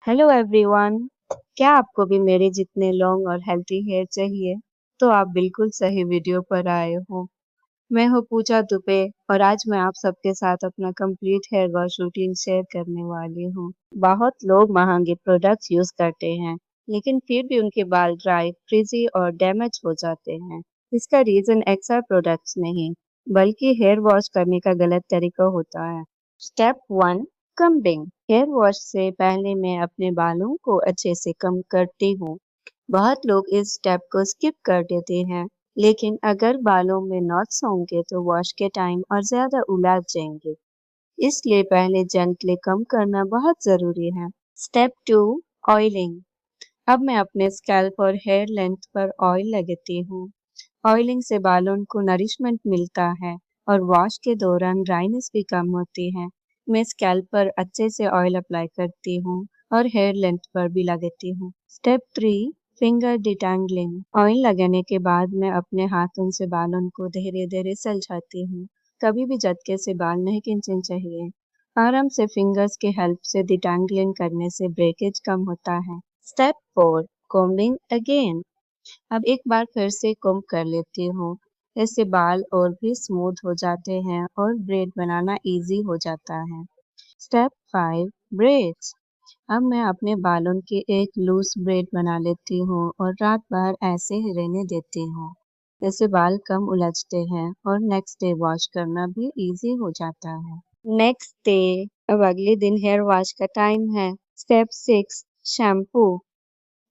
Hello everyone. क्या आपको भी मेरे जितने लॉन्ग और हेल्थी हेयर चाहिए? तो आप बिल्कुल सही वीडियो पर आए हो। मैं हूँ पूजा दुबे और आज मैं आप सबके साथ अपना complete hair wash routine share करने वाली हूँ। बहुत लोग महंगे प्रोडक्ट्स यूज करते हैं, लेकिन फिर भी उनके बाल ड्राई, फ्रिजी और डैमेज हो जाते हैं। इसका रीजन एक्स्ट्रा प्रोडक्ट्स नहीं, बल्कि हेयर वॉश करने का गलत तरीका होता है। Step 1, combing. हेयर वॉश से पहले मैं अपने बालों को अच्छे से कम करती हूँ। बहुत लोग इस स्टेप को स्किप कर देते हैं, लेकिन अगर बालों में नॉट्स होंगे तो वॉश के टाइम और ज्यादा उलझ जाएंगे। इसलिए पहले जेंटली कम करना बहुत जरूरी है। Step 2, oiling. अब मैं अपने स्कैल्प और हेयर लेंथ पर ऑयल लगाती हूँ। ऑयलिंग से बालों को नरिशमेंट मिलता है और वॉश के दौरान ड्राइनेस भी कम होती है। मैं स्कैल्प पर अच्छे से ऑयल अप्लाई करती हूँ और हेयर लेंथ पर भी लगाती हूँ। Step 3, finger detangling. ऑयल लगाने के बाद मैं अपने हाथों से बालों को धीरे धीरे सुलझाती हूँ। कभी भी झटके से बाल नहीं खींचने चाहिए। आराम से फिंगर्स के हेल्प से डिटैंगलिंग करने से ब्रेकेज कम होता है। Step 4, combing again. अब एक बार फिर से कोम्ब कर लेती हूँ। इससे बाल और भी स्मूथ हो जाते हैं और ब्रेड बनाना इजी हो जाता है। Step 5, breads. अब मैं अपने बालों के एक लूज ब्रेड बना लेती हूँ और रात भर ऐसे ही रहने देती हूँ। इससे बाल कम उलझते हैं और नेक्स्ट डे वॉश करना भी इजी हो जाता है। नेक्स्ट डे, अब अगले दिन हेयर वॉश का टाइम है। Step 6, shampoo.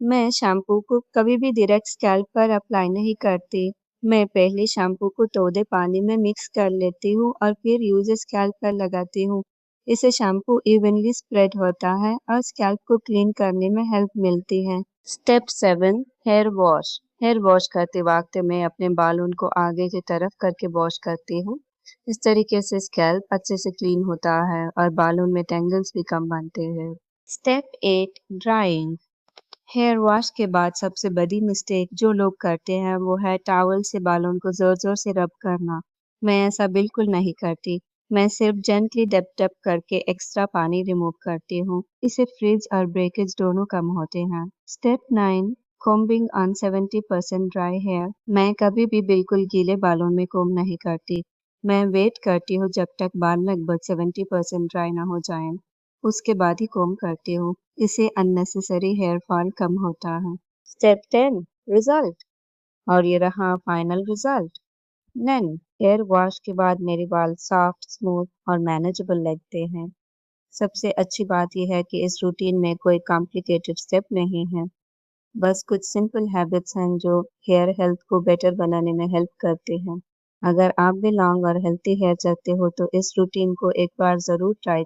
मैं शैम्पू को कभी भी डायरेक्ट स्कैल्प पर अप्लाई नहीं करती। मैं पहले शैम्पू को तोदे पानी में मिक्स कर लेती हूँ और फिर यूज स्कैल्प पर लगाती हूँ। इससे शैम्पू इवनली स्प्रेड होता है और स्कैल्प को क्लीन करने में हेल्प मिलती है। Step 7, hair wash. Hair wash करते वक्त मैं अपने बालों को आगे की तरफ करके वॉश करती हूँ। इस तरीके से स्कैल्प अच्छे से क्लीन होता है और बालों में टेंगल्स भी कम बनते हैं। Step 8, drawing. हेयर वॉश के बाद सबसे बड़ी मिस्टेक जो लोग करते हैं वो है टॉवल से बालों को जोर जोर से रब करना। मैं ऐसा बिल्कुल नहीं करती। मैं सिर्फ जेंटली डब डब करके एक्स्ट्रा पानी रिमूव करती हूँ। इससे फ्रिज और ब्रेकेज दोनों कम होते हैं। Step 9, combing on 70% dry hair. मैं कभी भी बिल्कुल गीले बालों में कोम्ब नहीं करती। मैं वेट करती हूँ जब तक बाल लगभग 70% ड्राई ना हो जाएं। उसके बाद ही कोम्ब करती हूँ। इससे अननेसेसरी हेयर फॉल कम होता है। Step 10, result. और ये रहा फाइनल रिजल्ट। नन। हेयर वॉश के बाद मेरे बाल सॉफ्ट, स्मूथ और मैनेजेबल लगते हैं। सबसे अच्छी बात यह है कि इस रूटीन में कोई कॉम्प्लिकेटेड स्टेप नहीं है। बस कुछ सिंपल हैबिट्स हैं जो हेयर हेल्थ को बेटर बनाने में हेल्प करते हैं। अगर आप भी लॉन्ग और हेल्थी हेयर चाहते हो तो इस रूटीन को एक बार ज़रूर ट्राई